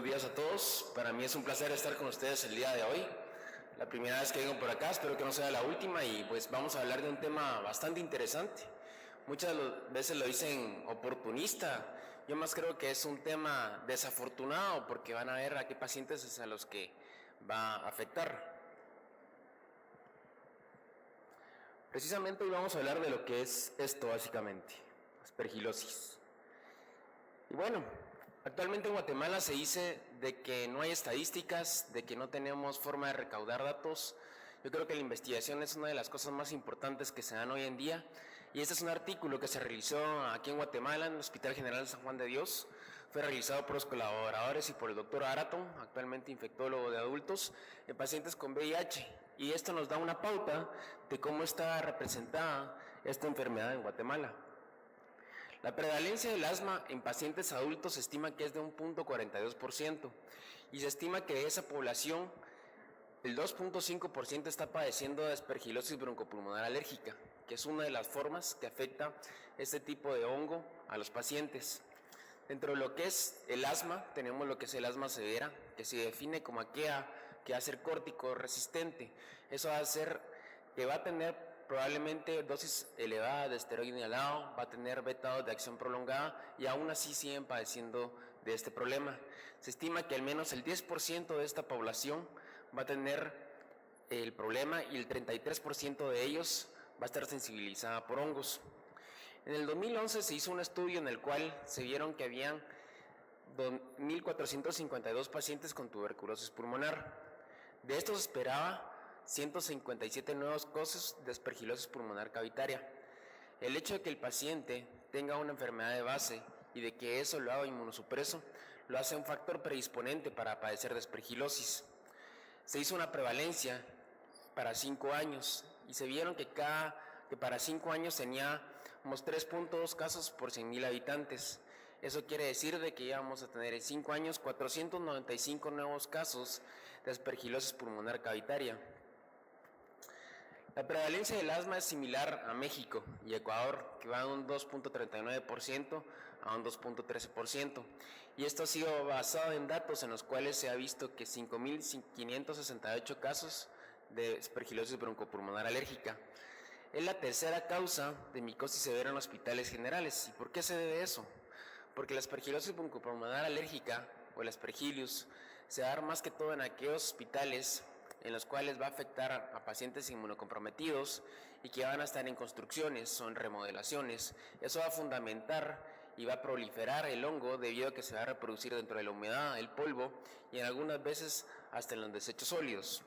días a todos. Para mí es un placer estar con ustedes el día de hoy. La primera vez que vengo por acá, espero que no sea la última, y pues vamos a hablar de un tema bastante interesante. Muchas veces lo dicen oportunista. Yo más creo que es un tema desafortunado, porque van a ver a qué pacientes es a los que va a afectar. Precisamente hoy vamos a hablar de lo que es esto básicamente, aspergilosis. Y bueno, actualmente en Guatemala se dice de que no hay estadísticas, de que no tenemos forma de recaudar datos. Yo creo que la investigación es una de las cosas más importantes que se dan hoy en día, y este es un artículo que se realizó aquí en Guatemala, en el Hospital General de San Juan de Dios. Fue realizado por los colaboradores y por el doctor Araton, actualmente infectólogo de adultos, en pacientes con VIH, y esto nos da una pauta de cómo está representada esta enfermedad en Guatemala. La prevalencia del asma en pacientes adultos se estima que es de 1.42%, y se estima que de esa población el 2.5% está padeciendo de aspergilosis broncopulmonar alérgica, que es una de las formas que afecta este tipo de hongo a los pacientes. Dentro de lo que es el asma, tenemos lo que es el asma severa, que se define como aquella que va a ser córtico resistente. Eso va a ser que va a tener probablemente dosis elevada de esteroide inhalado, va a tener beta de acción prolongada, y aún así siguen padeciendo de este problema. Se estima que al menos el 10% de esta población va a tener el problema, y el 33% de ellos va a estar sensibilizada por hongos. En el 2011 se hizo un estudio en el cual se vieron que habían 1.452 pacientes con tuberculosis pulmonar. De estos esperaba 157 nuevos casos de aspergilosis pulmonar cavitaria. El hecho de que el paciente tenga una enfermedad de base y de que eso lo haga inmunosupreso, lo hace un factor predisponente para padecer de aspergilosis. Se hizo una prevalencia para 5 años y se vieron que para 5 años teníamos 3.2 casos por 100.000 habitantes. Eso quiere decir de que íbamos a tener en 5 años 495 nuevos casos de aspergilosis pulmonar cavitaria. La prevalencia del asma es similar a México y Ecuador, que va de un 2.39% a un 2.13%, y esto ha sido basado en datos en los cuales se ha visto que 5.568 casos de aspergilosis broncopulmonar alérgica. Es la tercera causa de micosis severa en hospitales generales. ¿Y por qué se debe eso? Porque la aspergilosis broncopulmonar alérgica, o el aspergillus, se da más que todo en aquellos hospitales en los cuales va a afectar a pacientes inmunocomprometidos y que van a estar en construcciones o en remodelaciones. Eso va a fundamentar y va a proliferar el hongo, debido a que se va a reproducir dentro de la humedad, el polvo, y en algunas veces hasta en los desechos sólidos.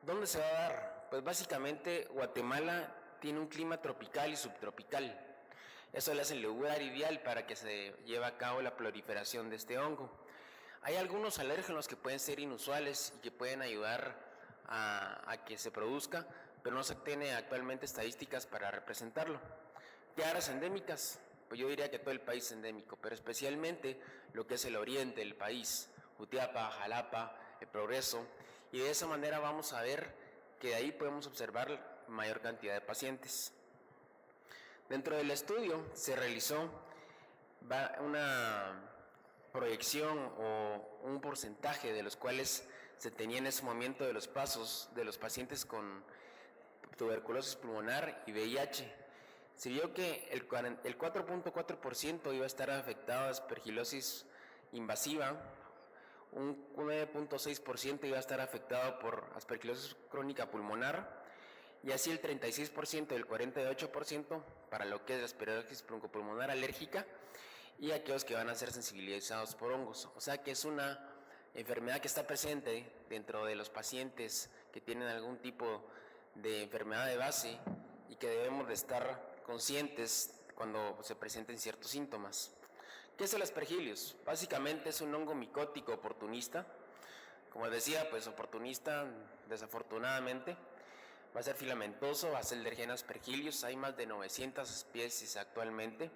¿Dónde se va a dar? Pues básicamente Guatemala tiene un clima tropical y subtropical. Eso le hace el lugar ideal para que se lleve a cabo la proliferación de este hongo. Hay algunos alérgenos que pueden ser inusuales y que pueden ayudar a que se produzca, pero no se tiene actualmente estadísticas para representarlo. ¿Qué áreas endémicas? Pues yo diría que todo el país es endémico, pero especialmente lo que es el oriente del país, Jutiapa, Jalapa, El Progreso, y de esa manera vamos a ver que de ahí podemos observar mayor cantidad de pacientes. Dentro del estudio se realizó una proyección o un porcentaje de los cuales se tenía en ese momento de los pasos de los pacientes con tuberculosis pulmonar y VIH. Se vio que el 4.4% iba a estar afectado de aspergilosis invasiva, un 9.6% iba a estar afectado por aspergilosis crónica pulmonar, y así el 36% y el 48% para lo que es aspergilosis broncopulmonar alérgica, y aquellos que van a ser sensibilizados por hongos. O sea que es una enfermedad que está presente dentro de los pacientes que tienen algún tipo de enfermedad de base, y que debemos de estar conscientes cuando se presenten ciertos síntomas. ¿Qué es el aspergillus? Básicamente es un hongo micótico oportunista. Como decía, pues oportunista desafortunadamente. Va a ser filamentoso, va a ser del gen aspergillus. Hay más de 900 especies actualmente.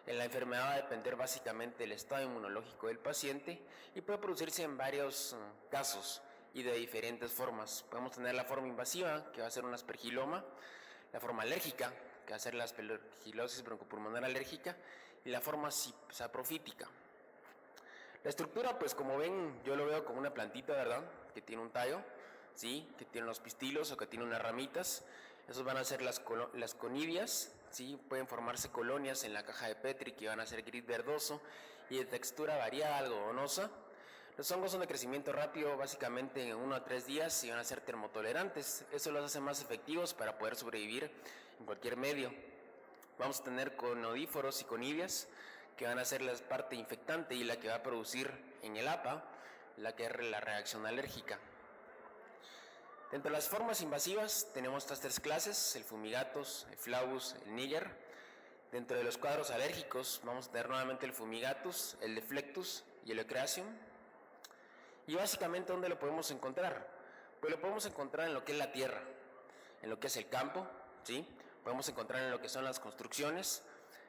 En la enfermedad va a depender básicamente del estado inmunológico del paciente, y puede producirse en varios casos y de diferentes formas. Podemos tener la forma invasiva, que va a ser un aspergiloma, la forma alérgica, que va a ser la aspergilosis broncopulmonar alérgica, y la forma saprofítica. La estructura, pues como ven, yo lo veo como una plantita, ¿verdad? Que tiene un tallo, ¿sí? Que tiene los pistilos o que tiene unas ramitas. Esos van a ser las conidias, ¿sí? Pueden formarse colonias en la caja de Petri que van a ser gris verdoso y de textura variada, algodonosa. Los hongos son de crecimiento rápido, básicamente en 1 a 3 días, y van a ser termotolerantes. Eso los hace más efectivos para poder sobrevivir en cualquier medio. Vamos a tener conodíforos y conidias, que van a ser la parte infectante y la que va a producir en el APA la que es la reacción alérgica. Dentro de las formas invasivas tenemos estas 3 clases: el fumigatus, el flavus, el niger. Dentro de los cuadros alérgicos vamos a tener nuevamente el fumigatus, el deflectus y el ecreasium. Y básicamente, ¿dónde lo podemos encontrar? Pues lo podemos encontrar en lo que es la tierra, en lo que es el campo, ¿sí? Podemos encontrar en lo que son las construcciones,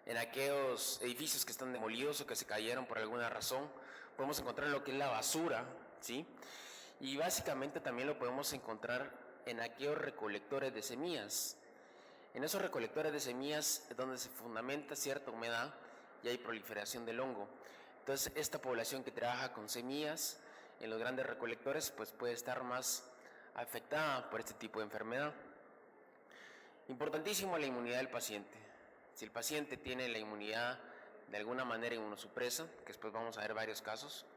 en aquellos edificios que están demolidos o que se cayeron por alguna razón. Podemos encontrar en lo que es la basura, ¿sí? Y básicamente también lo podemos encontrar en aquellos recolectores de semillas. En esos recolectores de semillas es donde se fundamenta cierta humedad y hay proliferación del hongo. Entonces, esta población que trabaja con semillas en los grandes recolectores pues puede estar más afectada por este tipo de enfermedad. Importantísimo la inmunidad del paciente. Si el paciente tiene la inmunidad de alguna manera inmunosupresa, que después vamos a ver varios casos,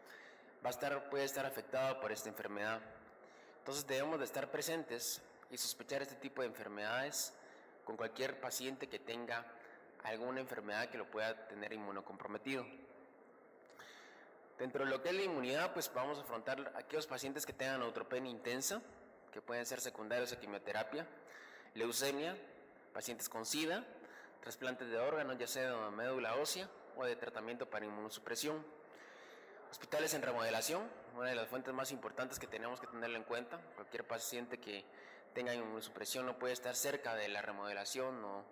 puede estar afectado por esta enfermedad. Entonces debemos de estar presentes y sospechar este tipo de enfermedades con cualquier paciente que tenga alguna enfermedad que lo pueda tener inmunocomprometido. Dentro de lo que es la inmunidad, pues vamos a afrontar aquellos pacientes que tengan neutropenia intensa, que pueden ser secundarios a quimioterapia, leucemia, pacientes con SIDA, trasplantes de órganos, ya sea de médula ósea o de tratamiento para inmunosupresión. Hospitales en remodelación, una de las fuentes más importantes que tenemos que tenerlo en cuenta. Cualquier paciente que tenga inmunosupresión no puede estar cerca de la remodelación o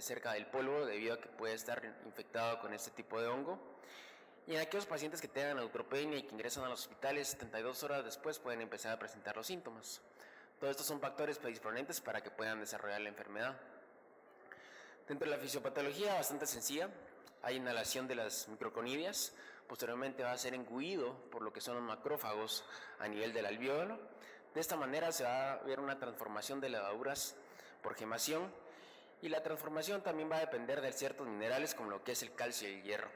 cerca del polvo, debido a que puede estar infectado con este tipo de hongo. Y en aquellos pacientes que tengan neutropenia y que ingresan a los hospitales, 72 horas después pueden empezar a presentar los síntomas. Todos estos son factores predisponentes para que puedan desarrollar la enfermedad. Dentro de la fisiopatología, bastante sencilla, hay inhalación de las microconidias, posteriormente va a ser engullido por lo que son los macrófagos a nivel del alvéolo. De esta manera se va a ver una transformación de levaduras por gemación, y la transformación también va a depender de ciertos minerales como lo que es el calcio y el hierro.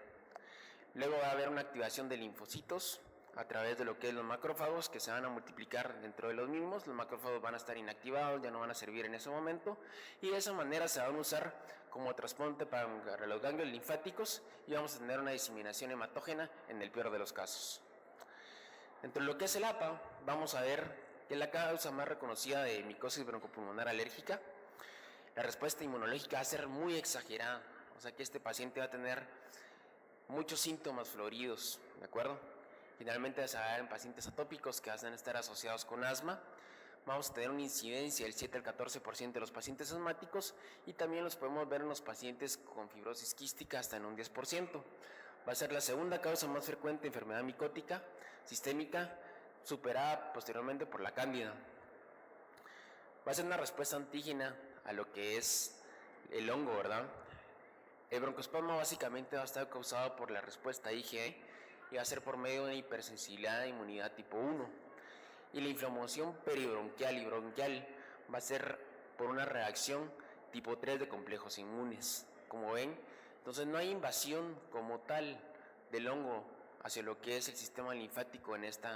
Luego va a haber una activación de linfocitos a través de lo que es los macrófagos, que se van a multiplicar dentro de los mismos. Los macrófagos van a estar inactivados, ya no van a servir en ese momento, y de esa manera se van a usar como transporte para los ganglios linfáticos y vamos a tener una diseminación hematógena en el peor de los casos. Dentro de lo que es el APA, vamos a ver que es la causa más reconocida de micosis broncopulmonar alérgica. La respuesta inmunológica va a ser muy exagerada, o sea que este paciente va a tener muchos síntomas floridos, ¿de acuerdo? Finalmente se va a ver en pacientes atópicos que van a estar asociados con asma. Vamos a tener una incidencia del 7 al 14% de los pacientes asmáticos, y también los podemos ver en los pacientes con fibrosis quística hasta en un 10%. Va a ser la segunda causa más frecuente de enfermedad micótica sistémica, superada posteriormente por la cándida. Va a ser una respuesta antígena a lo que es el hongo, ¿verdad? El broncoespasmo básicamente va a estar causado por la respuesta IgE y va a ser por medio de una hipersensibilidad de inmunidad tipo 1. Y la inflamación peribronquial y bronquial va a ser por una reacción tipo 3 de complejos inmunes. Como ven, entonces no hay invasión como tal del hongo hacia lo que es el sistema linfático en este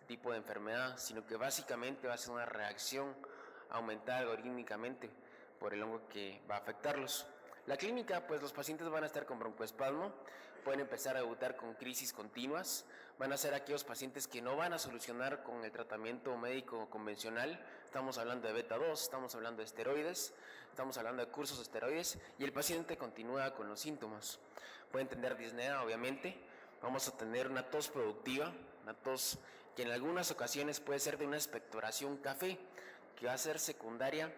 tipo de enfermedad, sino que básicamente va a ser una reacción aumentada algorítmicamente por el hongo que va a afectarlos. La clínica, pues los pacientes van a estar con broncoespasmo, pueden empezar a debutar con crisis continuas, van a ser aquellos pacientes que no van a solucionar con el tratamiento médico convencional. Estamos hablando de beta 2, estamos hablando de esteroides, estamos hablando de cursos de esteroides, y el paciente continúa con los síntomas. Pueden tener disnea, obviamente, vamos a tener una tos productiva, una tos que en algunas ocasiones puede ser de una expectoración café, que va a ser secundaria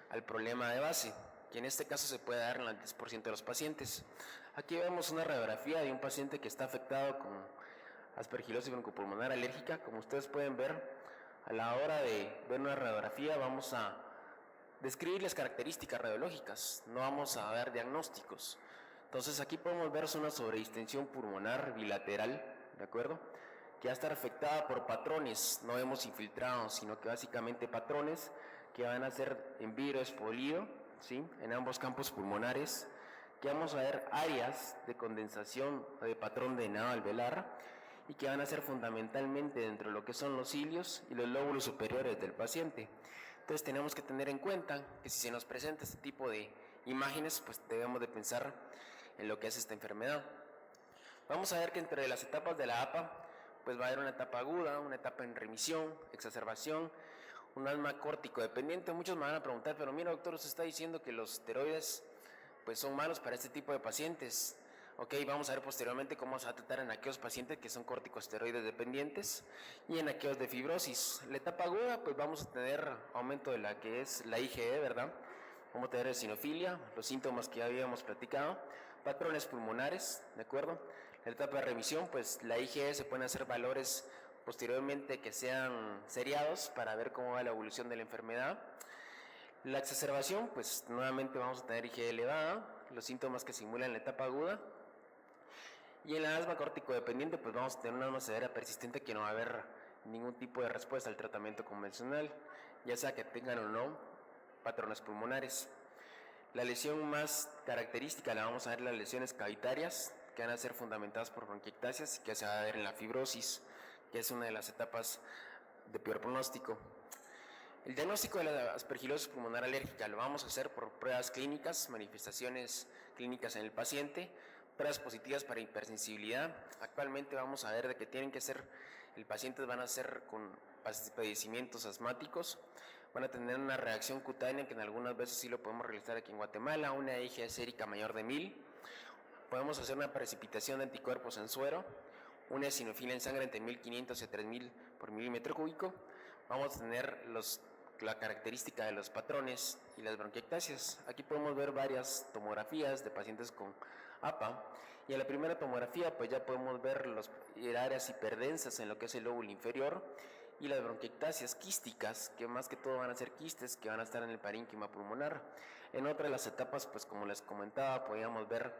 al problema de base, que en este caso se puede dar en el 10% de los pacientes. Aquí vemos una radiografía de un paciente que está afectado con aspergilosis broncopulmonar alérgica. Como ustedes pueden ver, a la hora de ver una radiografía vamos a describir las características radiológicas, no vamos a dar diagnósticos. Entonces aquí podemos ver una sobredistensión pulmonar bilateral, ¿de acuerdo? Que va a estar afectada por patrones, no hemos infiltrado, sino que básicamente patrones que van a ser en vidrio expolido, ¿sí? En ambos campos pulmonares, que vamos a ver áreas de condensación o de patrón de nado alveolar y que van a ser fundamentalmente dentro de lo que son los cilios y los lóbulos superiores del paciente. Entonces tenemos que tener en cuenta que si se nos presenta este tipo de imágenes, pues debemos de pensar en lo que es esta enfermedad. Vamos a ver que entre las etapas de la APA, pues va a haber una etapa aguda, una etapa en remisión, exacerbación, un asma córtico dependiente. Muchos me van a preguntar, pero mira doctor, usted está diciendo que los esteroides pues son malos para este tipo de pacientes. Ok, vamos a ver posteriormente cómo se va a tratar en aquellos pacientes que son corticosteroides dependientes y en aquellos de fibrosis. La etapa aguda, pues vamos a tener aumento de la que es la IgE, ¿verdad? Vamos a tener eosinofilia, los síntomas que ya habíamos platicado, patrones pulmonares, ¿de acuerdo? La etapa de remisión, pues la IgE se pueden hacer valores posteriormente que sean seriados para ver cómo va la evolución de la enfermedad. La exacerbación, pues nuevamente vamos a tener IgE elevada, los síntomas que simulan la etapa aguda. Y en la asma córtico dependiente, pues vamos a tener una asma severa persistente que no va a haber ningún tipo de respuesta al tratamiento convencional, ya sea que tengan o no patrones pulmonares. La lesión más característica la vamos a ver las lesiones cavitarias, que van a ser fundamentadas por bronquiectasias y que se va a ver en la fibrosis, que es una de las etapas de peor pronóstico. El diagnóstico de la aspergilosis pulmonar alérgica lo vamos a hacer por pruebas clínicas, manifestaciones clínicas en el paciente, pruebas positivas para hipersensibilidad. Actualmente vamos a ver de que tienen que ser, el paciente van a ser con padecimientos asmáticos, van a tener una reacción cutánea que en algunas veces sí lo podemos realizar aquí en Guatemala, una IgE sérica mayor de 1000, podemos hacer una precipitación de anticuerpos en suero, una eosinofilia en sangre entre 1500 y 3000 por milímetro cúbico, vamos a tener la característica de los patrones y las bronquiectasias. Aquí podemos ver varias tomografías de pacientes con APA y en la primera tomografía pues ya podemos ver las áreas hiperdensas en lo que es el lóbulo inferior y las bronquiectasias quísticas, que más que todo van a ser quistes que van a estar en el parénquima pulmonar. En otra de las etapas, pues como les comentaba, podíamos ver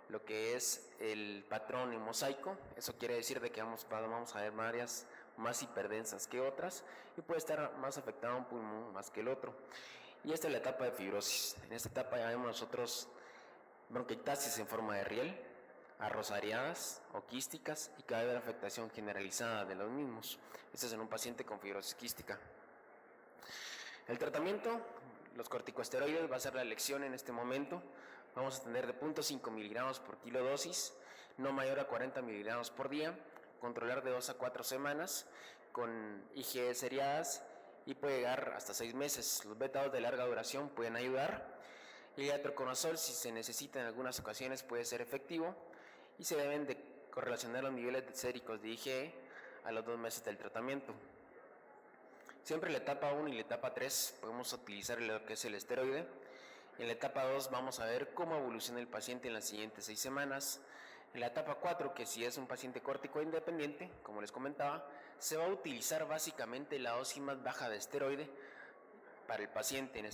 lo que es el patrón en mosaico. Eso quiere decir de que vamos a ver áreas más hiperdensas que otras y puede estar más afectado un pulmón más que el otro. Y esta es la etapa de fibrosis. En esta etapa ya vemos nosotros bronquiectasias en forma de riel, arrosariadas o quísticas y que va a haber afectación generalizada de los mismos. Esto es en un paciente con fibrosis quística. El tratamiento, los corticosteroides va a ser la elección en este momento. Vamos a tener de 0.5 miligramos por kilo dosis, no mayor a 40 miligramos por día, controlar de 2 a 4 semanas con IgE seriadas y puede llegar hasta 6 meses. Los beta-2 de larga duración pueden ayudar. El iatroconazol, si se necesita en algunas ocasiones, puede ser efectivo y se deben de correlacionar los niveles séricos de IgE a los 2 meses del tratamiento. Siempre en la etapa 1 y la etapa 3 podemos utilizar lo que es el esteroide. En la etapa 2 vamos a ver cómo evoluciona el paciente en las siguientes 6 semanas. En la etapa 4, que si es un paciente córtico independiente, como les comentaba, se va a utilizar básicamente la dosis más baja de esteroide para el paciente en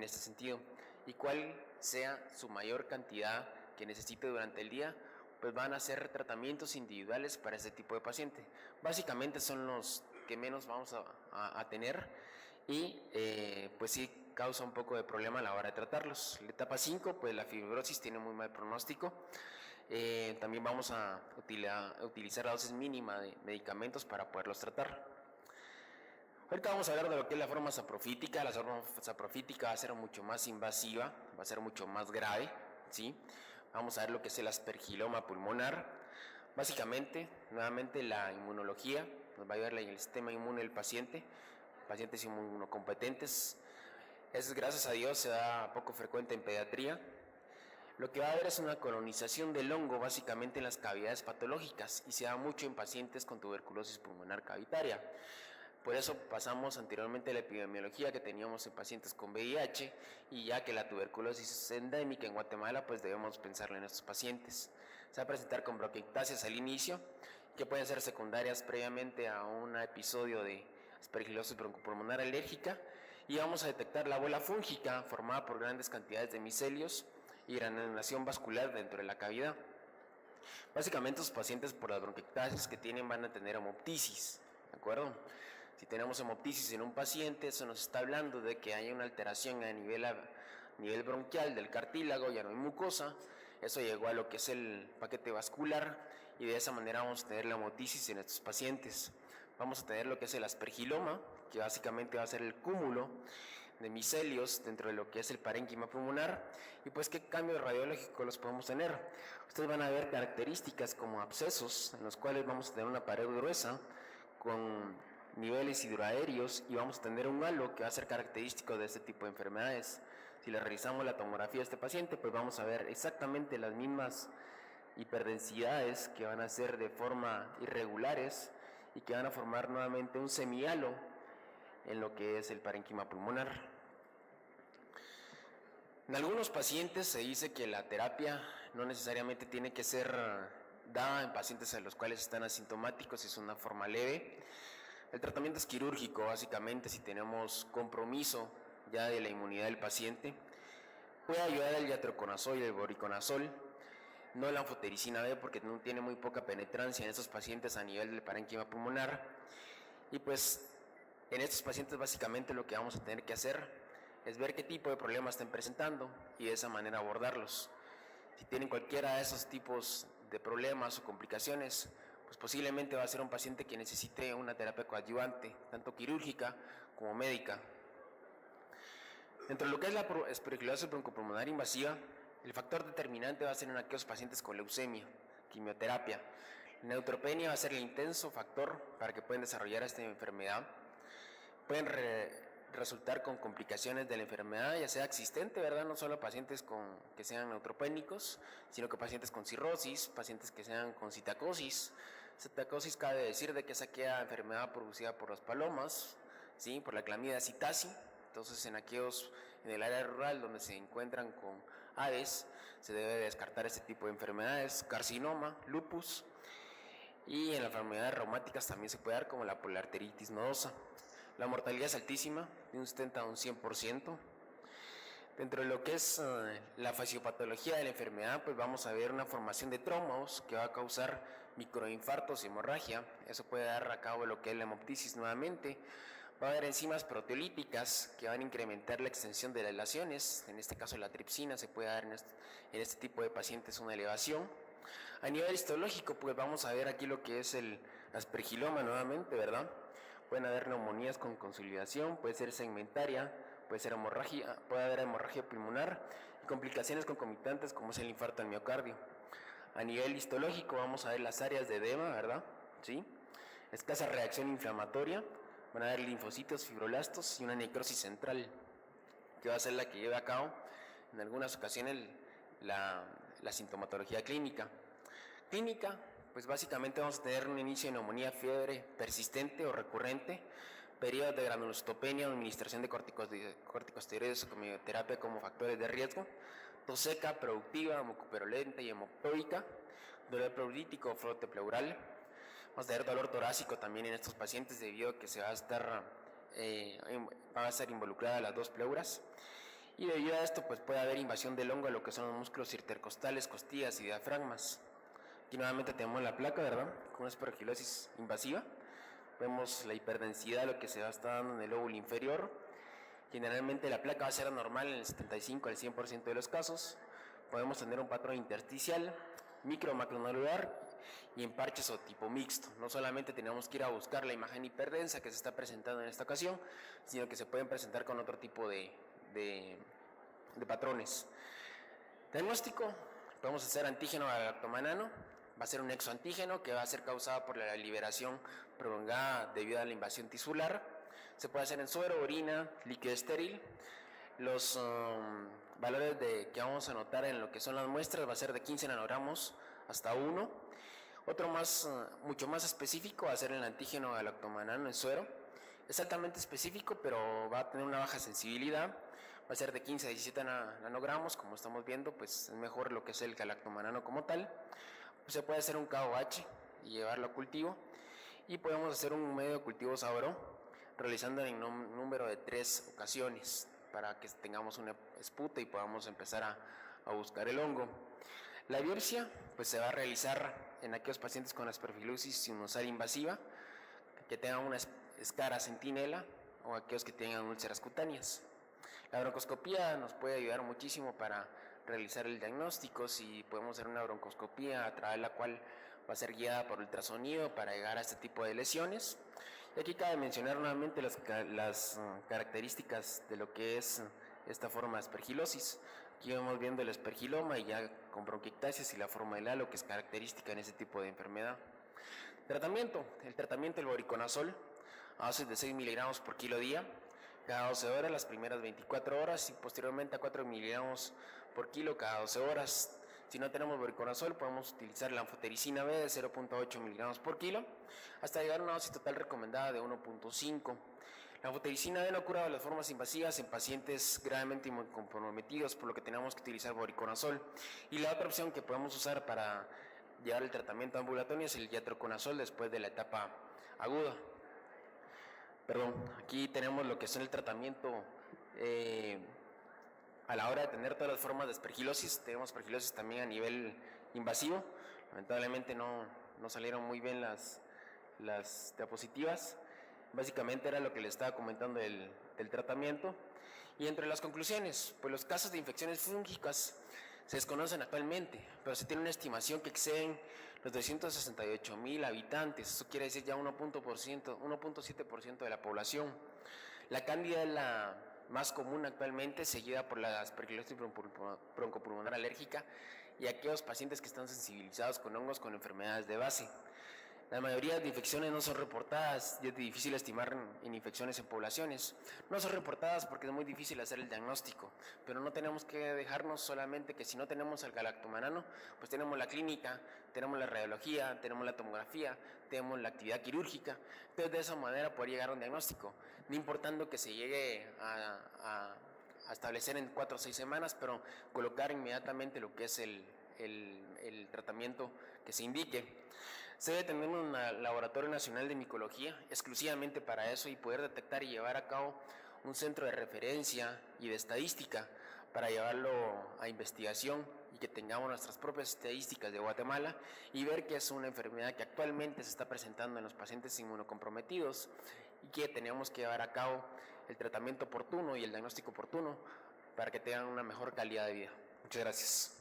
este sentido. Y cuál sea su mayor cantidad que necesite durante el día, pues van a ser tratamientos individuales para este tipo de paciente. Básicamente son los que menos vamos a tener y pues sí causa un poco de problema a la hora de tratarlos. La etapa 5, pues la fibrosis tiene muy mal pronóstico. También vamos a utilizar la dosis mínima de medicamentos para poderlos tratar. Ahorita vamos a hablar de lo que es la forma saprofítica. La forma saprofítica va a ser mucho más invasiva, va a ser mucho más grave, ¿sí? Vamos a ver lo que es el aspergiloma pulmonar. Básicamente, nuevamente la inmunología nos va a ayudar en el sistema inmune del paciente, pacientes inmunocompetentes. Eso, gracias a Dios, se da poco frecuente en pediatría. Lo que va a haber es una colonización del hongo básicamente en las cavidades patológicas y se da mucho en pacientes con tuberculosis pulmonar cavitaria. Por eso pasamos anteriormente a la epidemiología que teníamos en pacientes con VIH y ya que la tuberculosis es endémica en Guatemala, pues debemos pensarlo en estos pacientes. Se va a presentar con bronquiectasias al inicio, que pueden ser secundarias previamente a un episodio de aspergilosis broncopulmonar alérgica, y vamos a detectar la bola fúngica formada por grandes cantidades de micelios y granulación vascular dentro de la cavidad. Básicamente los pacientes por las bronquiectasis que tienen van a tener hemoptisis, ¿de acuerdo? Si tenemos hemoptisis en un paciente, eso nos está hablando de que hay una alteración a nivel bronquial del cartílago, ya no hay mucosa, eso llegó a lo que es el paquete vascular y de esa manera vamos a tener la hemoptisis en estos pacientes. Vamos a tener lo que es el aspergiloma, que básicamente va a ser el cúmulo de micelios dentro de lo que es el parénquima pulmonar. Y pues qué cambios radiológicos los podemos tener. Ustedes van a ver características como abscesos, en los cuales vamos a tener una pared gruesa con niveles hidroaéreos y vamos a tener un halo que va a ser característico de este tipo de enfermedades. Si le realizamos la tomografía a este paciente, pues vamos a ver exactamente las mismas hiperdensidades que van a ser de forma irregulares y que van a formar nuevamente un semihalo en lo que es el parénquima pulmonar. En algunos pacientes se dice que la terapia no necesariamente tiene que ser dada en pacientes a los cuales están asintomáticos, es una forma leve. El tratamiento es quirúrgico, básicamente, si tenemos compromiso ya de la inmunidad del paciente. Puede ayudar el iatroconazol y el voriconazol, no la anfotericina B porque tiene muy poca penetrancia en estos pacientes a nivel del parénquima pulmonar. Y pues en estos pacientes básicamente lo que vamos a tener que hacer es ver qué tipo de problemas están presentando y de esa manera abordarlos. Si tienen cualquiera de esos tipos de problemas o complicaciones, pues posiblemente va a ser un paciente que necesite una terapia coadyuvante, tanto quirúrgica como médica. Dentro de lo que es la aspergilosis broncopulmonar invasiva, el factor determinante va a ser en aquellos pacientes con leucemia, quimioterapia. La neutropenia va a ser el intenso factor para que puedan desarrollar esta enfermedad. Pueden resultar con complicaciones de la enfermedad, ya sea existente, ¿verdad? No solo pacientes que sean neutropénicos, sino que pacientes con cirrosis, pacientes que sean con citacosis. Citacosis cabe decir de que es aquella enfermedad producida por las palomas, ¿sí? Por la Clamidia citasi. Entonces en el área rural donde se encuentran con aves, se debe descartar este tipo de enfermedades, carcinoma, lupus, y en las enfermedades reumáticas también se puede dar como la polarteritis nodosa. La mortalidad es altísima, de un 70 a un 100%. Dentro de lo que es la fisiopatología de la enfermedad, pues vamos a ver una formación de tromos que va a causar microinfartos y hemorragia. Eso puede dar a cabo lo que es la hemoptisis nuevamente. Va a haber enzimas proteolíticas que van a incrementar la extensión de las lesiones. En este caso la tripsina se puede dar en este tipo de pacientes una elevación. A nivel histológico, pues vamos a ver aquí lo que es el aspergiloma nuevamente, ¿verdad? Pueden haber neumonías con consolidación, puede ser segmentaria, puede ser hemorragia, puede haber hemorragia pulmonar y complicaciones concomitantes como es el infarto al miocardio. A nivel histológico vamos a ver las áreas de edema, ¿verdad? ¿Sí? Escasa reacción inflamatoria, van a haber linfocitos, fibroblastos y una necrosis central, que va a ser la que lleve a cabo en algunas ocasiones la sintomatología clínica. Pues básicamente vamos a tener un inicio de neumonía, fiebre persistente o recurrente, periodos de granulocitopenia, administración de corticosteroides o quimioterapia como factores de riesgo, tos seca, productiva, mucoperolenta y hemoptóica, dolor pleurolítico o frote pleural. Vamos a tener dolor torácico también en estos pacientes debido a que se va a estar involucrada las dos pleuras. Y debido a esto pues puede haber invasión del hongo a lo que son los músculos intercostales, costillas y diafragmas. Aquí nuevamente tenemos la placa, ¿verdad? Con una aspergilosis invasiva. Vemos la hiperdensidad, lo que se va a estar dando en el lóbulo inferior. Generalmente la placa va a ser anormal en el 75 al 100% de los casos. Podemos tener un patrón intersticial, micro-macronodular y en parches o tipo mixto. No solamente tenemos que ir a buscar la imagen hiperdensa que se está presentando en esta ocasión, sino que se pueden presentar con otro tipo de patrones. Diagnóstico: podemos hacer antígeno al galactomanano. Va a ser un exoantígeno que va a ser causado por la liberación prolongada debido a la invasión tisular. Se puede hacer en suero, orina, líquido estéril. Los valores que vamos a notar en lo que son las muestras va a ser de 15 nanogramos hasta 1. Otro mucho más específico va a ser el antígeno galactomanano en suero. Es altamente específico, pero va a tener una baja sensibilidad. Va a ser de 15 a 17 nanogramos, como estamos viendo, pues es mejor lo que es el galactomanano como tal. Se puede hacer un KOH y llevarlo a cultivo. Y podemos hacer un medio de cultivo sabro, realizando en un número de 3 ocasiones, para que tengamos una esputa y podamos empezar a buscar el hongo. La biopsia pues, se va a realizar en aquellos pacientes con aspergilosis sinusal invasiva, que tengan una escara centinela o aquellos que tengan úlceras cutáneas. La broncoscopía nos puede ayudar muchísimo para realizar el diagnóstico, si podemos hacer una broncoscopía a través de la cual va a ser guiada por ultrasonido para llegar a este tipo de lesiones. Y aquí cabe mencionar nuevamente las características de lo que es esta forma de aspergilosis. Aquí vamos viendo el aspergiloma y ya con bronquiectasias y la forma del halo, que es característica en ese tipo de enfermedad. Tratamiento. El tratamiento del voriconazol a dosis de 6 miligramos por kilo día, cada 12 horas, las primeras 24 horas y posteriormente a 4 miligramos por kilo cada 12 horas. Si no tenemos voriconazol, podemos utilizar la anfotericina B de 0.8 miligramos por kilo hasta llegar a una dosis total recomendada de 1.5. La anfotericina B no cura las formas invasivas en pacientes gravemente inmunocomprometidos, por lo que tenemos que utilizar voriconazol. Y la otra opción que podemos usar para llevar el tratamiento ambulatorio es el iatroconazol después de la etapa aguda. Aquí tenemos lo que es el tratamiento a la hora de tener todas las formas de aspergilosis. Tenemos aspergilosis también a nivel invasivo. Lamentablemente no salieron muy bien las diapositivas. Básicamente era lo que les estaba comentando del tratamiento. Y entre las conclusiones, pues los casos de infecciones fúngicas se desconocen actualmente, pero se tiene una estimación que exceden los 268,000 habitantes. Eso quiere decir ya 1.7% de la población. La cándida es la más común actualmente, seguida por la aspergilosis broncopulmonar alérgica y aquellos pacientes que están sensibilizados con hongos con enfermedades de base. La mayoría de infecciones no son reportadas y es difícil estimar en infecciones en poblaciones. No son reportadas porque es muy difícil hacer el diagnóstico, pero no tenemos que dejarnos solamente que si no tenemos el galactomanano, pues tenemos la clínica, tenemos la radiología, tenemos la tomografía, tenemos la actividad quirúrgica. Entonces de esa manera poder llegar a un diagnóstico, no importando que se llegue a establecer en 4 o 6 semanas, pero colocar inmediatamente lo que es el tratamiento que se indique. Se debe tener un laboratorio nacional de micología exclusivamente para eso y poder detectar y llevar a cabo un centro de referencia y de estadística para llevarlo a investigación y que tengamos nuestras propias estadísticas de Guatemala y ver que es una enfermedad que actualmente se está presentando en los pacientes inmunocomprometidos y que tenemos que llevar a cabo el tratamiento oportuno y el diagnóstico oportuno para que tengan una mejor calidad de vida. Muchas gracias.